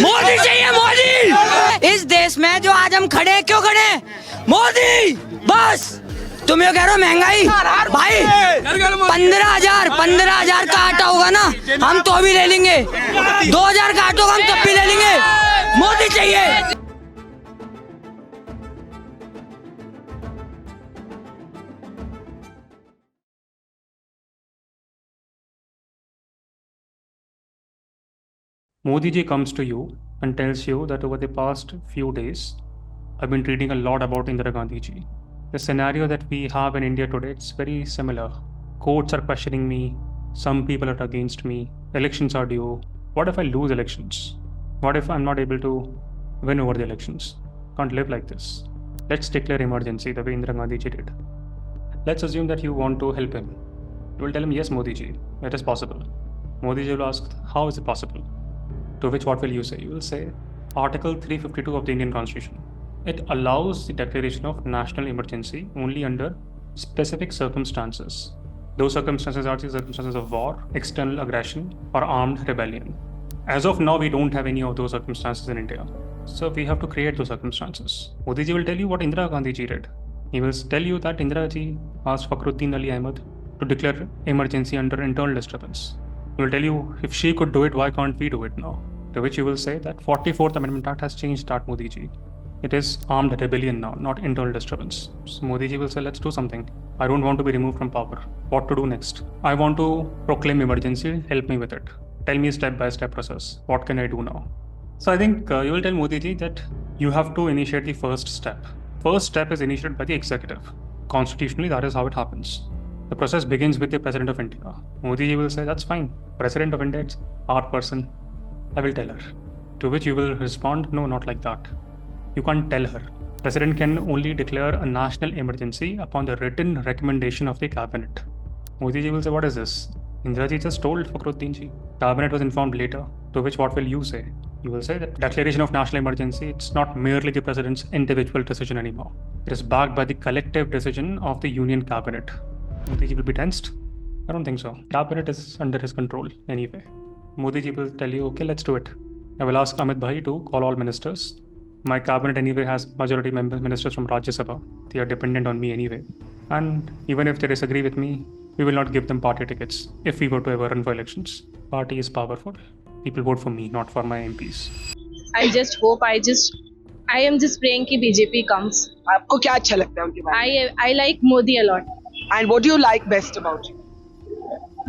मोदी चाहिए, मोदी। इस देश में जो आज हम खड़े क्यों खड़े? मोदी। बस तुम ये कह रहे हो महंगाई, भाई 15,000 का आटा होगा ना, हम तो भी ले लेंगे। 2,000 का आटा होगा, हम तब भी ले लेंगे। मोदी चाहिए। Modi ji comes to you and tells you that over the past few days, I've been reading a lot about Indira Gandhi ji. The scenario that we have in India today, it's very similar. Courts are questioning me. Some people are against me. Elections are due. What if I lose elections? What if I'm not able to win over the elections? Can't live like this. Let's declare emergency the way Indira Gandhi ji did. Let's assume that you want to help him. You will tell him, yes, Modi ji, it is possible. Modi ji will ask, how is it possible? To which what will you say? You will say, Article 352 of the Indian Constitution. It allows the declaration of national emergency only under specific circumstances. Those circumstances are the circumstances of war, external aggression, or armed rebellion. As of now, we don't have any of those circumstances in India. So we have to create those circumstances. Modi ji will tell you what Indira Gandhi ji did. He will tell you that Indira ji asked Fakhruddin Ali Ahmed to declare emergency under internal disturbance. He will tell you, if she could do it, why can't we do it now? To which you will say that 44th Amendment Act has changed that, Modi ji. It is armed rebellion now, not internal disturbance. So Modi ji will say, let's do something. I don't want to be removed from power. What to do next? I want to proclaim emergency. Help me with it. Tell me step-by-step process. What can I do now? So I think you will tell Modi ji that you have to initiate the first step. First step is initiated by the executive. Constitutionally, that is how it happens. The process begins with the President of India. Modi ji will say, that's fine. President of India, it's our person. I will tell her. To which you will respond, no, not like that. You can't tell her. President can only declare a national emergency upon the written recommendation of the cabinet. Modi ji will say, what is this? Indira ji just told Fakhruddin ji. Cabinet was informed later. To which what will you say? You will say that declaration of national emergency, it's not merely the president's individual decision anymore. It is backed by the collective decision of the union cabinet. Modi ji will be tensed? I don't think so. Cabinet is under his control anyway. Modi ji will tell you, okay, let's do it. I will ask Amit Bhai to call all ministers. My cabinet anyway has majority ministers from Rajya Sabha. They are dependent on me anyway. And even if they disagree with me, we will not give them party tickets if we were to ever run for elections. Party is powerful. People vote for me, not for my MPs. I just hope I am just praying कि BJP comes. आपको क्या अच्छा लगता है उनके बारे में? I like Modi a lot. And what do you like best about him?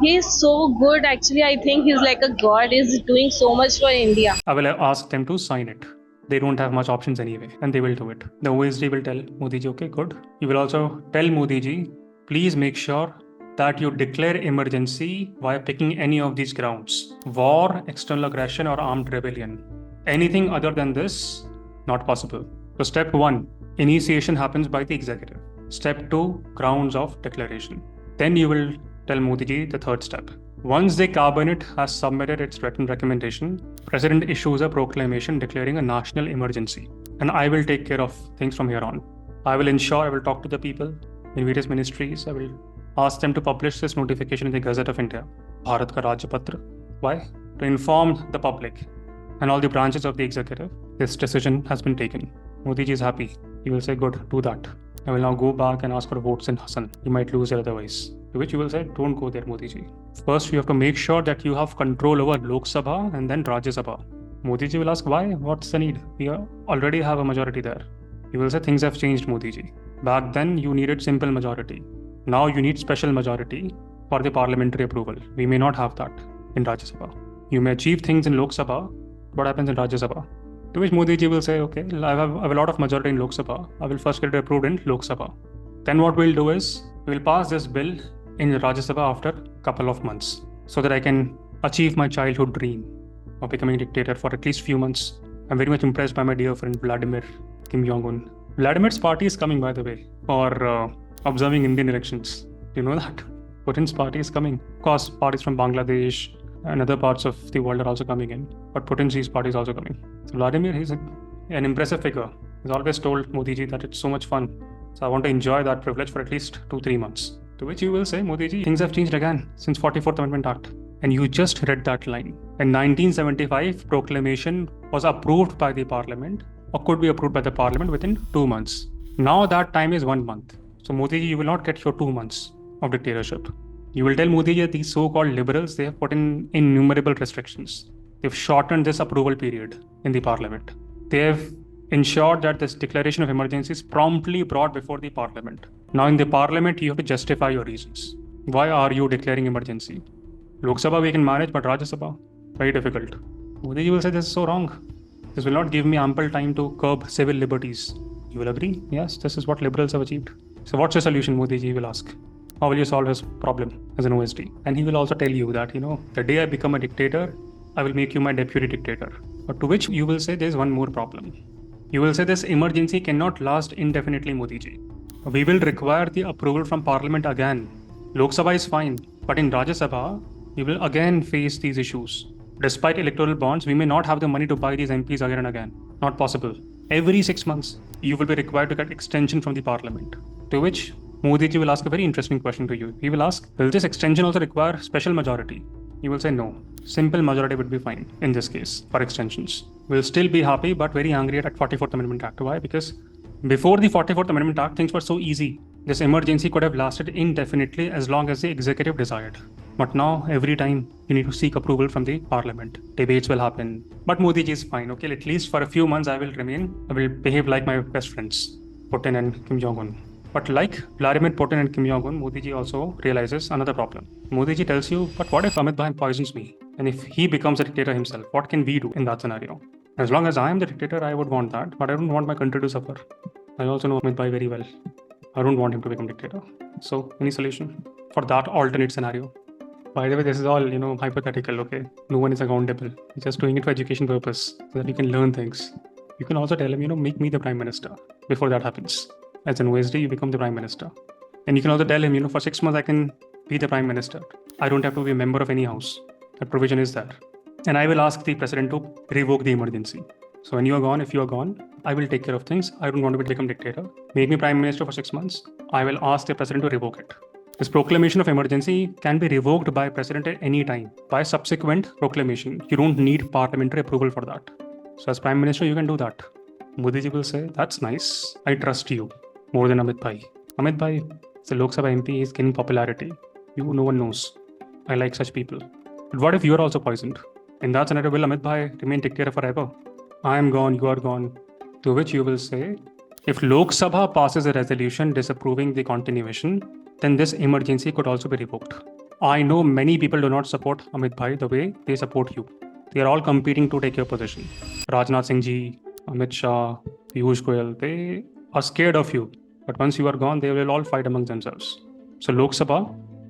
He is so good. Actually, I think he's like a god. He's doing so much for India. I will ask them to sign it. They don't have much options anyway, and they will do it. The OSD will tell Modi ji, okay, good. You will also tell Modi ji, please make sure that you declare emergency while picking any of these grounds. War, external aggression, or armed rebellion. Anything other than this, not possible. So step 1, initiation happens by the executive. Step 2, grounds of declaration. Then you will tell Modi ji the third step. Once the cabinet has submitted its written recommendation, President issues a proclamation declaring a national emergency. And I will take care of things from here on. I will talk to the people in various ministries. I will ask them to publish this notification in the Gazette of India, Bharat Ka Rajyapatra. Why? To inform the public and all the branches of the executive, this decision has been taken. Modi ji is happy. He will say, good, do that. I will now go back and ask for votes in Hassan. You might lose it otherwise. To which you will say, don't go there, Modi ji. First, you have to make sure that you have control over Lok Sabha and then Rajya Sabha. Modi ji will ask, why? What's the need? We already have a majority there. You will say, things have changed, Modi ji. Back then, you needed simple majority. Now you need special majority for the parliamentary approval. We may not have that in Rajya Sabha. You may achieve things in Lok Sabha. What happens in Rajya Sabha? To which Modi ji will say, okay, I have a lot of majority in Lok Sabha. I will first get it approved in Lok Sabha. Then what we'll do is, we'll pass this bill in Rajya Sabha after a couple of months so that I can achieve my childhood dream of becoming a dictator for at least few months. I'm very much impressed by my dear friend Vladimir Kim Jong-un. Vladimir's party is coming, by the way, for observing Indian elections. Do you know that? Putin's party is coming. Of course, parties from Bangladesh and other parts of the world are also coming in. But Putin's party is also coming. So Vladimir, he's an impressive figure. He's always told Modi ji that it's so much fun. So I want to enjoy that privilege for at least 2-3 months. To which you will say, Modi ji, things have changed again since 44th Amendment Act. And you just read that line. In 1975, Proclamation was approved by the Parliament or could be approved by the Parliament within 2 months. Now that time is 1 month. So Modi ji, you will not get your 2 months of dictatorship. You will tell Modi ji that these so-called liberals, they have put in innumerable restrictions. They've shortened this approval period in the Parliament. They have ensured that this declaration of emergency is promptly brought before the Parliament. Now in the Parliament, you have to justify your reasons. Why are you declaring emergency? Lok Sabha we can manage, but Rajya Sabha, very difficult. Modi ji will say this is so wrong. This will not give me ample time to curb civil liberties. You will agree? Yes, this is what liberals have achieved. So what's your solution, Modi ji will ask. How will you solve his problem as an OSD? And he will also tell you that, the day I become a dictator, I will make you my deputy dictator. But to which you will say there's one more problem. You will say this emergency cannot last indefinitely, Modi ji. We will require the approval from Parliament again. Lok Sabha is fine, but in Rajya Sabha, we will again face these issues. Despite electoral bonds, we may not have the money to buy these MPs again and again. Not possible. Every 6 months, you will be required to get extension from the Parliament. To which Modi ji will ask a very interesting question to you. He will ask, will this extension also require special majority? You will say no. Simple majority would be fine in this case for extensions. We'll still be happy but very angry at 44th Amendment Act. Why? Because before the 44th Amendment Act, things were so easy. This emergency could have lasted indefinitely as long as the executive desired. But now, every time, you need to seek approval from the Parliament. Debates will happen. But Modi ji is fine. Okay, at least for a few months I will behave like my best friends, Putin and Kim Jong-un. But like Vladimir Putin and Kim Jong-un, Modi ji also realizes another problem. Modi ji tells you, but what if Amit Bhai poisons me? And if he becomes a dictator himself, what can we do in that scenario? As long as I am the dictator, I would want that, but I don't want my country to suffer. I also know Amit Bhai very well. I don't want him to become dictator. So, any solution for that alternate scenario? By the way, this is all, hypothetical, okay? No one is accountable. He's just doing it for education purpose so that you can learn things. You can also tell him, make me the prime minister before that happens. As an OSD, you become the prime minister. And you can also tell him, for 6 months, I can be the prime minister. I don't have to be a member of any house. That provision is there. And I will ask the president to revoke the emergency. So when you are gone, if you are gone, I will take care of things. I don't want to become dictator. Make me prime minister for 6 months. I will ask the president to revoke it. This proclamation of emergency can be revoked by president at any time by subsequent proclamation. You don't need parliamentary approval for that. So as prime minister, you can do that. Modi ji will say, that's nice. I trust you more than Amit Bhai. Amit Bhai, the Lok Sabha MP, is gaining popularity. No one knows. I like such people. But what if you are also poisoned? In that scenario, will Amit Bhai remain dictator forever? I am gone, you are gone. To which you will say, if Lok Sabha passes a resolution disapproving the continuation, then this emergency could also be revoked. I know many people do not support Amit Bhai the way they support you. They are all competing to take your position. Rajnath Singh ji, Amit Shah, Piyush Goyal, they are scared of you. But once you are gone, they will all fight among themselves. So Lok Sabha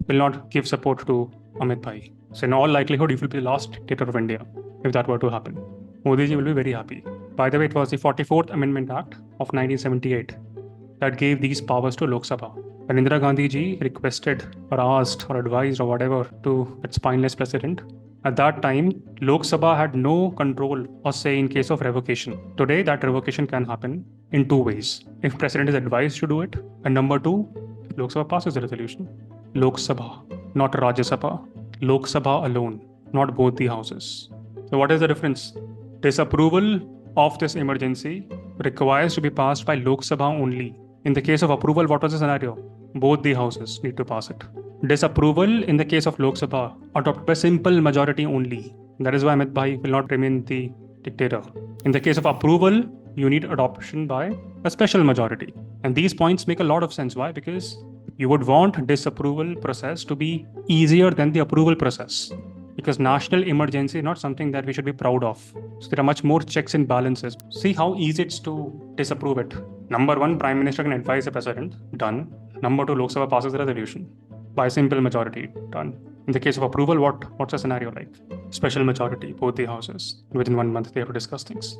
will not give support to Amit Bhai. So in all likelihood, you will be the last dictator of India if that were to happen. Modi ji will be very happy. By the way, it was the 44th Amendment Act of 1978 that gave these powers to Lok Sabha. When Indira Gandhi ji requested or asked or advised or whatever to its spineless president, at that time, Lok Sabha had no control or say in case of revocation. Today, that revocation can happen in 2 ways. If president is advised to do it, and number 2, if Lok Sabha passes the resolution. Lok Sabha, not Rajya Sabha. Lok Sabha alone, not both the houses. So what is the difference? Disapproval of this emergency requires to be passed by Lok Sabha only. In the case of approval, what was the scenario? Both the houses need to pass it. Disapproval in the case of Lok Sabha, adopted by simple majority only. That is why Amit Bhai will not remain the dictator. In the case of approval, you need adoption by a special majority. And these points make a lot of sense. Why? Because you would want disapproval process to be easier than the approval process. Because national emergency is not something that we should be proud of. So there are much more checks and balances. See how easy it's to disapprove it. Number 1, Prime Minister can advise the President. Done. Number 2, Lok Sabha passes the resolution. By simple majority. Done. In the case of approval, what's the scenario like? Special majority, both the houses. Within 1 month, they have to discuss things.